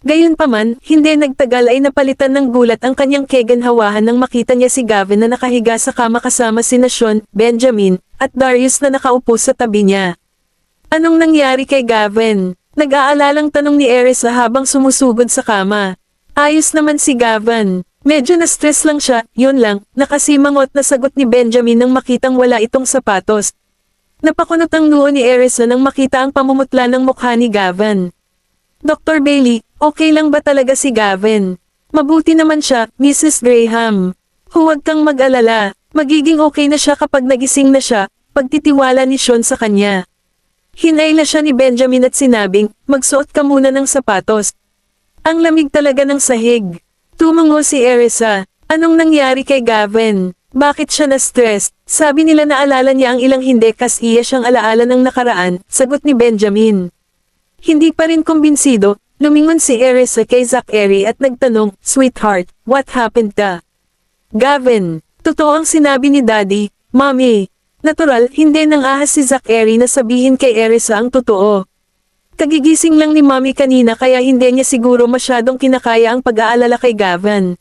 Speaker 1: Gayunpaman, hindi nagtagal ay napalitan ng gulat ang kanyang keganhawahan nang makita niya si Gavin na nakahiga sa kama kasama sina Sean, Benjamin, at Darius na nakaupo sa tabi niya. Anong nangyari kay Gavin? Nag-aalalang tanong ni Erisa habang sumusugod sa kama. Ayos naman si Gavin. Medyo na-stress lang siya, yun lang, nakasimangot na sagot ni Benjamin nang makitang wala itong sapatos. Napakunot ang noo ni Erisa nang makita ang pamumutla ng mukha ni Gavin. Dr. Bailey, okay lang ba talaga si Gavin? Mabuti naman siya, Mrs. Graham. Huwag kang mag-alala, magiging okay na siya kapag nagising na siya, pagtitiwala ni Sean sa kanya. Hinayla siya ni Benjamin at sinabing, magsuot ka muna ng sapatos. Ang lamig talaga ng sahig. Tumango si Erisa. Anong nangyari kay Gavin? Bakit siya na-stress? Sabi nila naalala niya ang ilang hindi kas-iya siyang alaala ng nakaraan, sagot ni Benjamin. Hindi pa rin kumbinsido, lumingon si Erisa kay Zachary at nagtanong, Sweetheart, what happened ka? Gavin, totoo ang sinabi ni Daddy, Mommy. Natural, hindi nang ahas si Zachary na sabihin kay Erisa ang totoo. Kagigising lang ni Mommy kanina kaya hindi niya siguro masyadong kinakaya ang pag-aalala kay Gavin.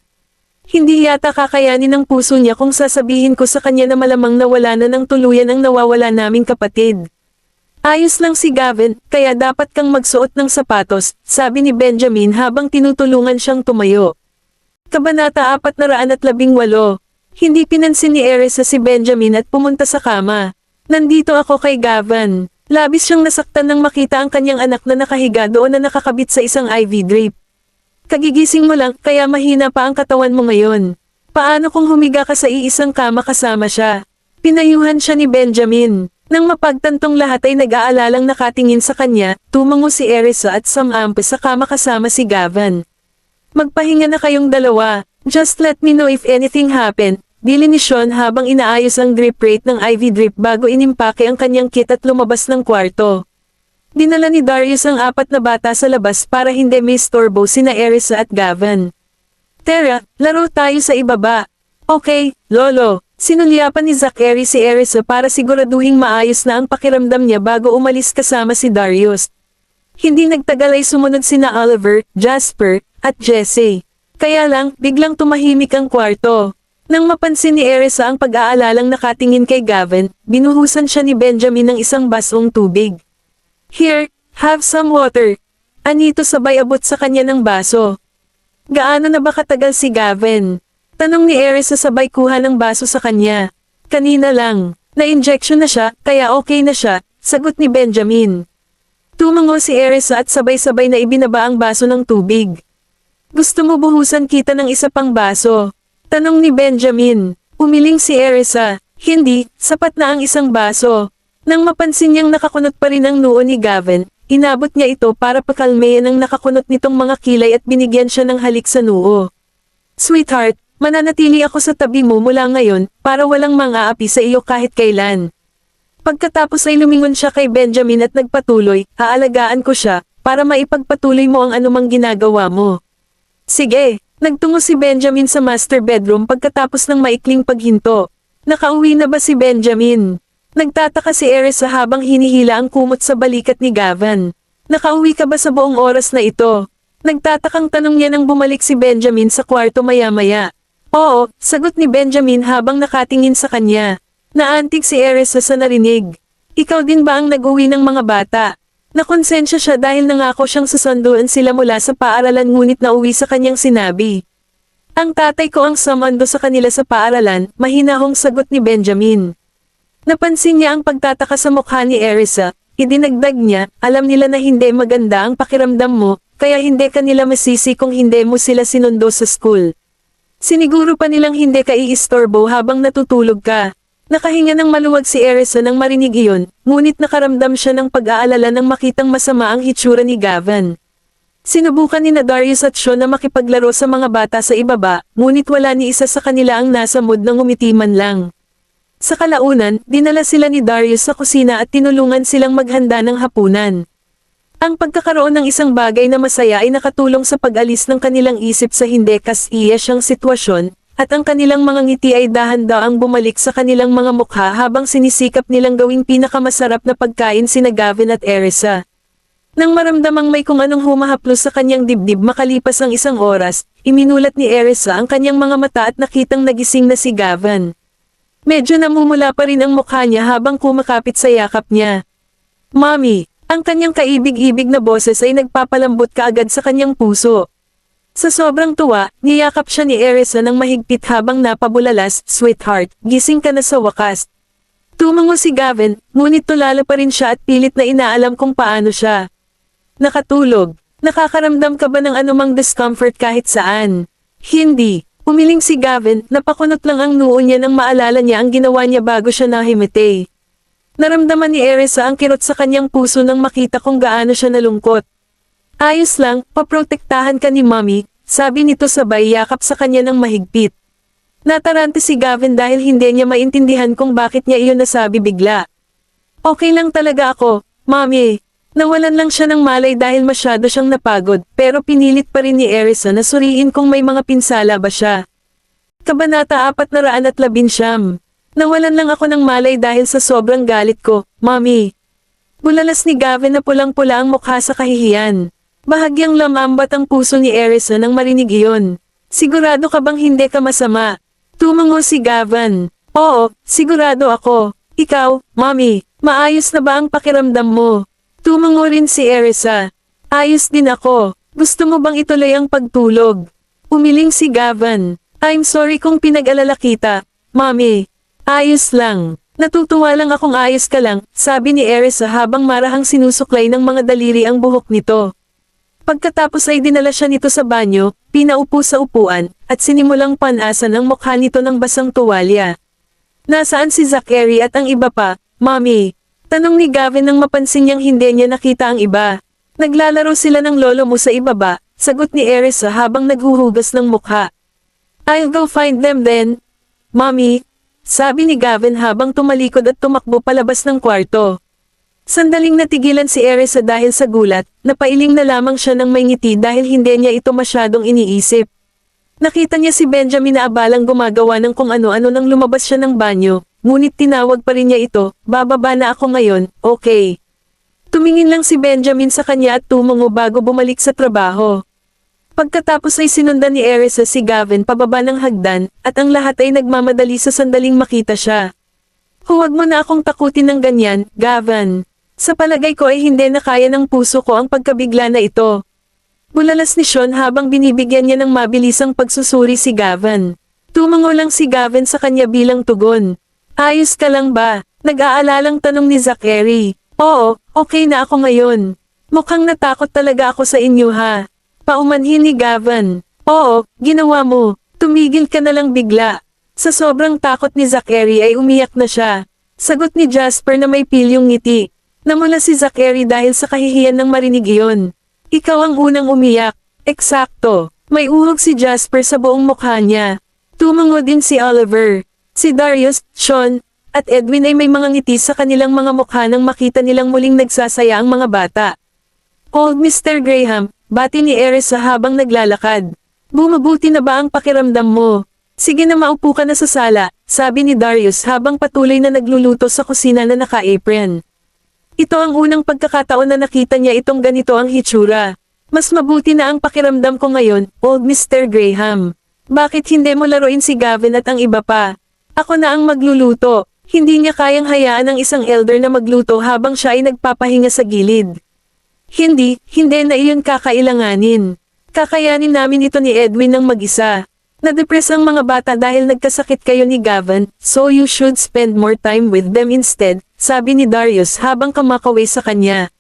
Speaker 1: Hindi yata kakayanin ng puso niya kung sasabihin ko sa kanya na malamang nawala na ng tuluyan ang nawawala naming kapatid. Ayos lang si Gavin, kaya dapat kang magsuot ng sapatos, sabi ni Benjamin habang tinutulungan siyang tumayo. Kabanata 418. Hindi pinansin ni Erisa si Benjamin at pumunta sa kama. Nandito ako kay Gavin. Labis siyang nasaktan nang makita ang kanyang anak na nakahiga doon na nakakabit sa isang IV drip. Kagigising mo lang, kaya mahina pa ang katawan mo ngayon. Paano kung humiga ka sa iisang kama kasama siya? Pinayuhan siya ni Benjamin. Nang mapagtantong lahat ay nag-aalalang nakatingin sa kanya, tumango si Erisa at sumampa sa kama kasama si Gavin. Magpahinga na kayong dalawa. Just let me know if anything happened, dili ni Sean habang inaayos ang drip rate ng IV drip bago inimpake ang kanyang kit at lumabas ng kwarto. Dinala ni Darius ang 4 na bata sa labas para hindi may storbo sina Erisa at Gavin. Tara, laro tayo sa ibaba. Okay, Lolo. Sinulyapan ni Zachary si Erisa para siguraduhing maayos na ang pakiramdam niya bago umalis kasama si Darius. Hindi nagtagal ay sumunod sina Oliver, Jasper, at Jesse. Kaya lang, biglang tumahimik ang kwarto. Nang mapansin ni Erisa ang pag-aalalang nakatingin kay Gavin, binuhusan siya ni Benjamin ng isang basong tubig. Here, have some water. Anito sabay abot sa kanya ng baso. Gaano na ba katagal si Gavin? Tanong ni Erisa sabay kuha ng baso sa kanya. Kanina lang, na-injection na siya, kaya okay na siya, sagot ni Benjamin. Tumango si Erisa at sabay-sabay na ibinaba ang baso ng tubig. Gusto mo buhusan kita ng isa pang baso? Tanong ni Benjamin. Umiling si Erisa. Hindi, sapat na ang isang baso. Nang mapansin niyang nakakunot pa rin ang noo ni Gavin, inabot niya ito para pakalmayan ang nakakunot nitong mga kilay at binigyan siya ng halik sa noo. Sweetheart, mananatili ako sa tabi mo mula ngayon, para walang mang-aapi sa iyo kahit kailan. Pagkatapos ay lumingon siya kay Benjamin at nagpatuloy, aalagaan ko siya, para maipagpatuloy mo ang anumang ginagawa mo. Sige, nagtungo si Benjamin sa master bedroom pagkatapos ng maikling paghinto. Nakauwi na ba si Benjamin? Nagtataka si Erisa habang hinihila ang kumot sa balikat ni Gavin. Nakauwi ka ba sa buong oras na ito? Nagtatakang tanong niya nang bumalik si Benjamin sa kwarto maya-maya. Oo, sagot ni Benjamin habang nakatingin sa kanya. Naantig si Erisa sa narinig. Ikaw din ba ang nag-uwi ng mga bata? Nakonsensya siya dahil nangako siyang susunduin sila mula sa paaralan ngunit nauwi sa kanyang sinabi. Ang tatay ko ang sumando sa kanila sa paaralan, mahinahong sagot ni Benjamin. Napansin niya ang pagtataka sa mukha ni Erisa, idinagdag niya, alam nila na hindi maganda ang pakiramdam mo, kaya hindi kanila masisi kung hindi mo sila sinundo sa school. Siniguro pa nilang hindi ka iistorbo habang natutulog ka. Nakahinga ng maluwag si Erisa nang marinig iyon, ngunit nakaramdam siya ng pag-aalala nang makitang masama ang hitsura ni Gavin. Sinubukan ni Darius at Sean na makipaglaro sa mga bata sa ibaba, ngunit wala ni isa sa kanila ang nasa mood ng umiti man lang. Sa kalaunan, dinala sila ni Darius sa kusina at tinulungan silang maghanda ng hapunan. Ang pagkakaroon ng isang bagay na masaya ay nakatulong sa pag-alis ng kanilang isip sa hindi kas-iya siyang sitwasyon, at ang kanilang mga ngiti ay dahan-daang bumalik sa kanilang mga mukha habang sinisikap nilang gawing pinakamasarap na pagkain sina Gavin at Erisa. Nang maramdamang may kung anong humahaplos sa kanyang dibdib makalipas ang isang oras, iminulat ni Erisa ang kanyang mga mata at nakitang nagising na si Gavin. Medyo namumula pa rin ang mukha niya habang kumakapit sa yakap niya. Mommy! Ang kanyang kaibig-ibig na boses ay nagpapalambot kaagad sa kanyang puso. Sa sobrang tuwa, niyakap siya ni Erisa ng mahigpit habang napabulalas, sweetheart, gising ka na sa wakas. Tumango si Gavin, ngunit tulala pa rin siya at pilit na inaalam kung paano siya. Nakatulog. Nakakaramdam ka ba ng anumang discomfort kahit saan? Hindi. Umiling si Gavin, napakunot lang ang noo niya nang maalala niya ang ginawa niya bago siya nahimete. Naramdaman ni Erisa ang kirot sa kanyang puso nang makita kung gaano siya nalungkot. Ayos lang, paprotektahan ka ni Mommy, sabi nito sabay yakap sa kanya ng mahigpit. Natarante si Gavin dahil hindi niya maintindihan kung bakit niya iyon nasabi bigla. Okay lang talaga ako, Mommy. Nawalan lang siya ng malay dahil masyado siyang napagod, pero pinilit pa rin ni Erisa na suriin kung may mga pinsala ba siya. Kabanata 419. Nawalan lang ako ng malay dahil sa sobrang galit ko, Mommy. Bulalas ni Gavin na pulang-pula ang mukha sa kahihiyan. Bahagyang lamambat ang puso ni Erisa nang marinig iyon. Sigurado ka bang hindi ka masama? Tumango si Gavin. Oo, sigurado ako. Ikaw, Mommy, maayos na ba ang pakiramdam mo? Tumango rin si Erisa. Ayos din ako. Gusto mo bang ituloy ang pagtulog? Umiling si Gavin. I'm sorry kung pinag-alala kita, Mommy. Ayos lang. Natutuwa lang akong ayos ka lang, sabi ni Erisa habang marahang sinusuklay ng mga daliri ang buhok nito. Pagkatapos ay dinala siya nito sa banyo, pinaupo sa upuan, at sinimulang panasan ang mukha nito ng basang tuwalya. Nasaan si Zachary at ang iba pa, Mommy? Tanong ni Gavin nang mapansin niyang hindi niya nakita ang iba. Naglalaro sila ng lolo mo sa ibaba, sagot ni Erisa habang naghuhugas ng mukha. I'll go find them then, Mommy. Sabi ni Gavin habang tumalikod at tumakbo palabas ng kwarto. Sandaling natigilan si Erisa dahil sa gulat, napailing na lamang siya ng may ngiti dahil hindi niya ito masyadong iniisip. Nakita niya si Benjamin na abalang gumagawa ng kung ano-ano nang lumabas siya ng banyo, ngunit tinawag pa rin niya ito, bababa na ako ngayon, okay. Tumingin lang si Benjamin sa kanya at tumungo bago bumalik sa trabaho. Pagkatapos ay sinundan ni Erisa si Gavin pababa ng hagdan, at ang lahat ay nagmamadali sa sandaling makita siya. Huwag mo na akong takutin ng ganyan, Gavin. Sa palagay ko ay hindi na kaya ng puso ko ang pagkabigla na ito. Bulalas ni Sean habang binibigyan niya ng mabilisang pagsusuri si Gavin. Tumango lang si Gavin sa kanya bilang tugon. Ayos ka lang ba? Nag-aalalang tanong ni Zachary. Oo, okay na ako ngayon. Mukhang natakot talaga ako sa inyo ha. Paumanhin ni Gavin. Oo, ginawa mo. Tumigil ka na lang bigla. Sa sobrang takot ni Zachary ay umiyak na siya. Sagot ni Jasper na may pilyong ngiti. Namula si Zachary dahil sa kahihiyan ng marinig iyon. Ikaw ang unang umiyak. Eksakto. May uhog si Jasper sa buong mukha niya. Tumango din si Oliver. Si Darius, Sean, at Edwin ay may mga ngiti sa kanilang mga mukha nang makita nilang muling nagsasaya ang mga bata. Old Mr. Graham, bati ni Erisa habang naglalakad. Bumabuti na ba ang pakiramdam mo? Sige na maupo ka na sa sala, sabi ni Darius habang patuloy na nagluluto sa kusina na naka-apron. Ito ang unang pagkakataon na nakita niya itong ganito ang hitsura. Mas mabuti na ang pakiramdam ko ngayon, Old Mr. Graham. Bakit hindi mo laruin si Gavin at ang iba pa? Ako na ang magluluto. Hindi niya kayang hayaan ang isang elder na magluto habang siya ay nagpapahinga sa gilid. Hindi na iyon kakailanganin. Kakayanin namin ito ni Edwin ng mag-isa. Nadepress ang mga bata dahil nagkasakit kayo ni Gavin, so you should spend more time with them instead, sabi ni Darius habang kumakaway sa kanya.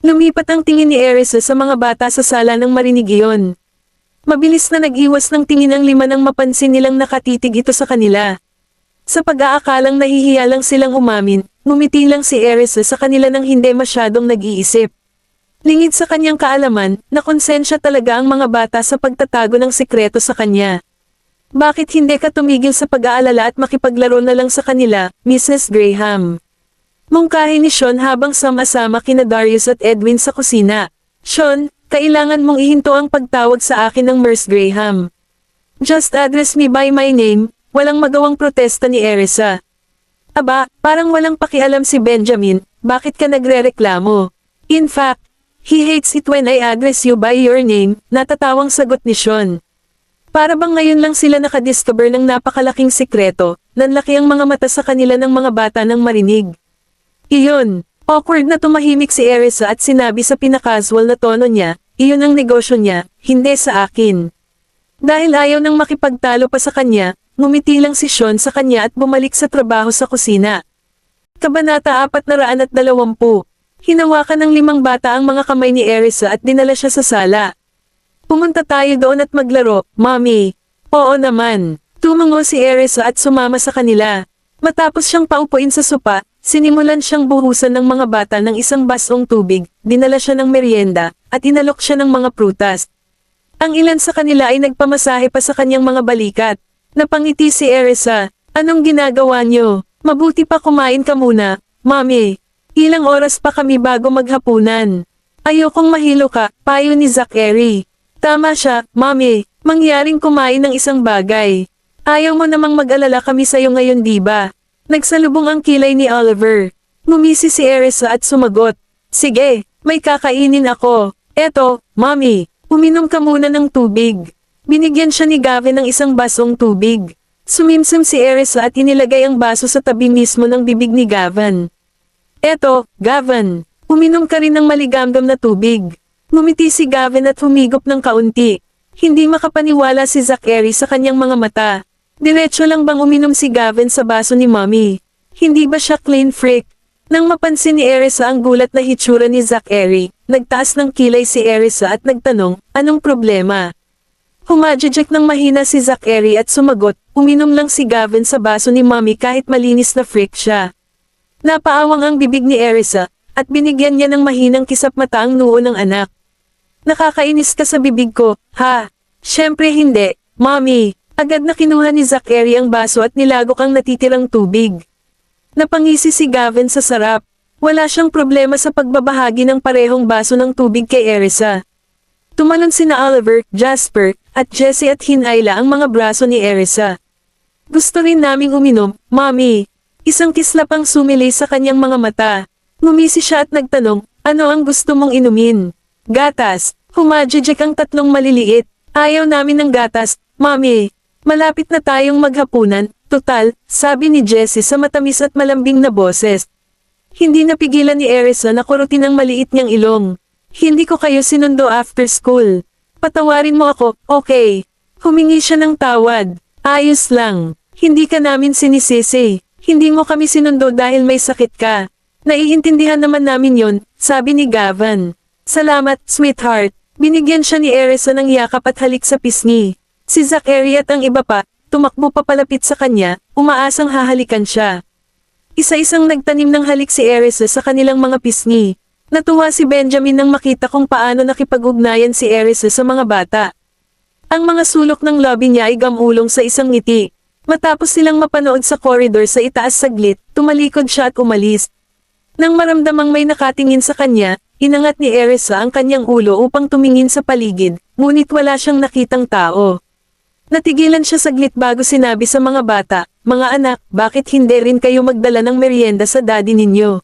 Speaker 1: Lumipat ang tingin ni Erisa sa mga bata sa sala nang marinig iyon. Mabilis na nag-iwas ng tingin ang lima nang mapansin nilang nakatitig ito sa kanila. Sa pag-aakalang nahihiya lang silang umamin, ngumiti lang si Erisa sa kanila nang hindi masyadong nag-iisip. Lingid sa kanyang kaalaman, nakonsensya talaga ang mga bata sa pagtatago ng sikreto sa kanya. Bakit hindi ka tumigil sa pag-aalala at makipaglaro na lang sa kanila, Mrs. Graham? Mungkahi ni Sean habang sama-sama kina Darius at Edwin sa kusina. Sean, kailangan mong ihinto ang pagtawag sa akin ng Miss Graham. Just address me by my name, walang magawang protesta ni Erisa. Aba, parang walang pakialam si Benjamin, bakit ka nagrereklamo? In fact, he hates it when I address you by your name, natatawang sagot ni Sean. Para bang ngayon lang sila nakadiscover ng napakalaking sikreto, nanlaki ang mga mata sa kanila ng mga bata nang marinig. Iyon, awkward na tumahimik si Erisa at sinabi sa pinakasual na tono niya, iyon ang negosyo niya, hindi sa akin. Dahil ayaw nang makipagtalo pa sa kanya, ngumiti lang si Sean sa kanya at bumalik sa trabaho sa kusina. Kabanata 420. Hinawakan ng 5 bata ang mga kamay ni Erisa at dinala siya sa sala. Pumunta tayo doon at maglaro, Mommy. Oo naman. Tumango si Erisa at sumama sa kanila. Matapos siyang paupuin sa sopa, sinimulan siyang buhusan ng mga bata ng isang basong tubig, dinala siya ng merienda, at inalok siya ng mga prutas. Ang ilan sa kanila ay nagpamasahe pa sa kanyang mga balikat. Napangiti si Erisa. Anong ginagawa niyo? Mabuti pa kumain ka muna, Mommy. Ilang oras pa kami bago maghapunan. Ayokong mahilo ka, payo ni Zachary. Tama siya, Mommy. Mangyaring kumain ng isang bagay. Ayaw mo namang mag-alala kami sa'yo ngayon diba? Nagsalubong ang kilay ni Oliver. Ngumisi si Erisa at sumagot. Sige, may kakainin ako. Eto, Mommy, uminom ka muna ng tubig. Binigyan siya ni Gavin ng isang basong tubig. Sumimsim si Erisa at inilagay ang baso sa tabi mismo ng bibig ni Gavin. Eto, Gavin, uminom ka rin ng maligamgam na tubig. Ngumiti si Gavin at humigop ng kaunti. Hindi makapaniwala si Zachary sa kanyang mga mata. Diretso lang bang uminom si Gavin sa baso ni Mommy? Hindi ba siya clean freak? Nang mapansin ni Erisa ang gulat na hitsura ni Zachary, nagtaas ng kilay si Erisa at nagtanong, anong problema? Humadjajak ng mahina si Zachary at sumagot, uminom lang si Gavin sa baso ni Mommy kahit malinis na freak siya. Napaawang ang bibig ni Erisa, at binigyan niya ng mahinang kisap mata ang noo ng anak. Nakakainis ka sa bibig ko, ha? Siyempre hindi, Mommy. Agad na kinuha ni Zachary ang baso at nilagok ang natitirang tubig. Napangisi si Gavin sa sarap. Wala siyang problema sa pagbabahagi ng parehong baso ng tubig kay Erisa. Tumalon sina Oliver, Jasper, at Jessie at hinayla ang mga braso ni Erisa. Gusto rin naming uminom, Mommy. Isang kislap ang sumilay sa kanyang mga mata. Ngumisi siya at nagtanong, ano ang gusto mong inumin? Gatas. Humajijik ang tatlong maliliit. Ayaw namin ng gatas, Mommy. Malapit na tayong maghapunan, total, sabi ni Jessie sa matamis at malambing na boses. Hindi napigilan ni Erisa na kurutin ang maliit niyang ilong. Hindi ko kayo sinundo after school. Patawarin mo ako, okay. Humingi siya ng tawad. Ayos lang. Hindi ka namin sinisisi. Hindi mo kami sinundo dahil may sakit ka. Naiintindihan naman namin yon, sabi ni Gavin. Salamat, sweetheart. Binigyan siya ni Erisa ng yakap at halik sa pisngi. Si Zachary at ang iba pa, tumakbo papalapit sa kanya, umaasang hahalikan siya. Isa-isang nagtanim ng halik si Erisa sa kanilang mga pisngi. Natuwa si Benjamin nang makita kung paano nakipag-ugnayan si Erisa sa mga bata. Ang mga sulok ng lobby niya ay gamulong sa isang ngiti. Matapos silang mapanood sa koridor sa itaas saglit, tumalikod siya at umalis. Nang maramdamang may nakatingin sa kanya, inangat ni Erisa ang kanyang ulo upang tumingin sa paligid, ngunit wala siyang nakitang tao. Natigilan siya saglit bago sinabi sa mga bata, mga anak, bakit hindi rin kayo magdala ng merienda sa daddy ninyo?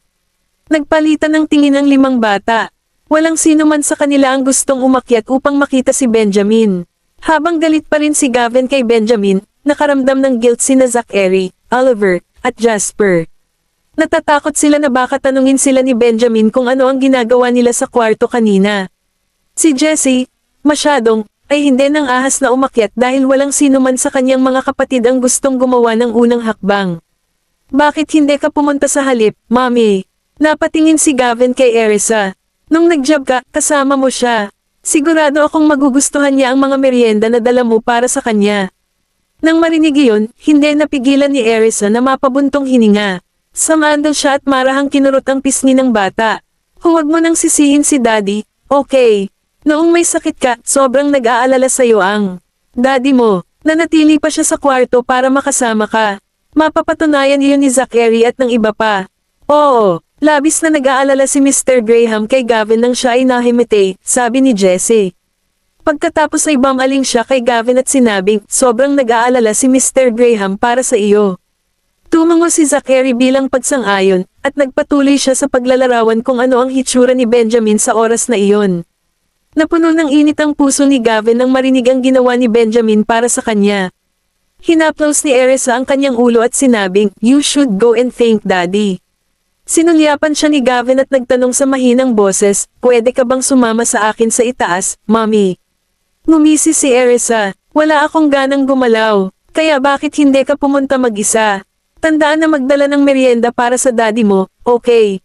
Speaker 1: Nagpalitan ng tingin ang 5 bata. Walang sino man sa kanila ang gustong umakyat upang makita si Benjamin. Habang galit pa rin si Gavin kay Benjamin, nakaramdam ng guilt sina Zachary, Oliver, at Jasper. Natatakot sila na baka tanungin sila ni Benjamin kung ano ang ginagawa nila sa kwarto kanina. Si Jessie, masyadong, ay hindi nang ahas na umakyat dahil walang sino man sa kanyang mga kapatid ang gustong gumawa ng unang hakbang. Bakit hindi ka pumunta sa halip, Mommy? Napatingin si Gavin kay Erisa. Nung nag-job ka, kasama mo siya. Sigurado akong magugustuhan niya ang mga merienda na dala mo para sa kanya. Nang marinig iyon, hindi napigilan ni Erisa na mapabuntong hininga. Sumandal siya at marahang kinurot ang pisngi ng bata. Huwag mo nang sisihin si Daddy, okay. Noong may sakit ka, sobrang nag-aalala sa'yo ang Daddy mo. Nanatili pa siya sa kwarto para makasama ka. Mapapatunayan iyon ni Zachary at ng iba pa. Oo, labis na nag-aalala si Mr. Graham kay Gavin nang siya ay nahimite, sabi ni Jessie. Pagkatapos ay bumaling siya kay Gavin at sinabing, sobrang nag-aalala si Mr. Graham para sa iyo. Tumango si Zachary bilang pagsang-ayon, at nagpatuloy siya sa paglalarawan kung ano ang hitsura ni Benjamin sa oras na iyon. Napuno ng init ang puso ni Gavin nang marinig ang ginawa ni Benjamin para sa kanya. Hinaplos ni Erisa ang kanyang ulo at sinabing, you should go and thank Daddy. Sinulyapan siya ni Gavin at nagtanong sa mahinang boses, pwede ka bang sumama sa akin sa itaas, Mommy? Ngumisi si Erisa, wala akong ganang gumalaw, kaya bakit hindi ka pumunta mag-isa? Tandaan na magdala ng merienda para sa daddy mo, okay?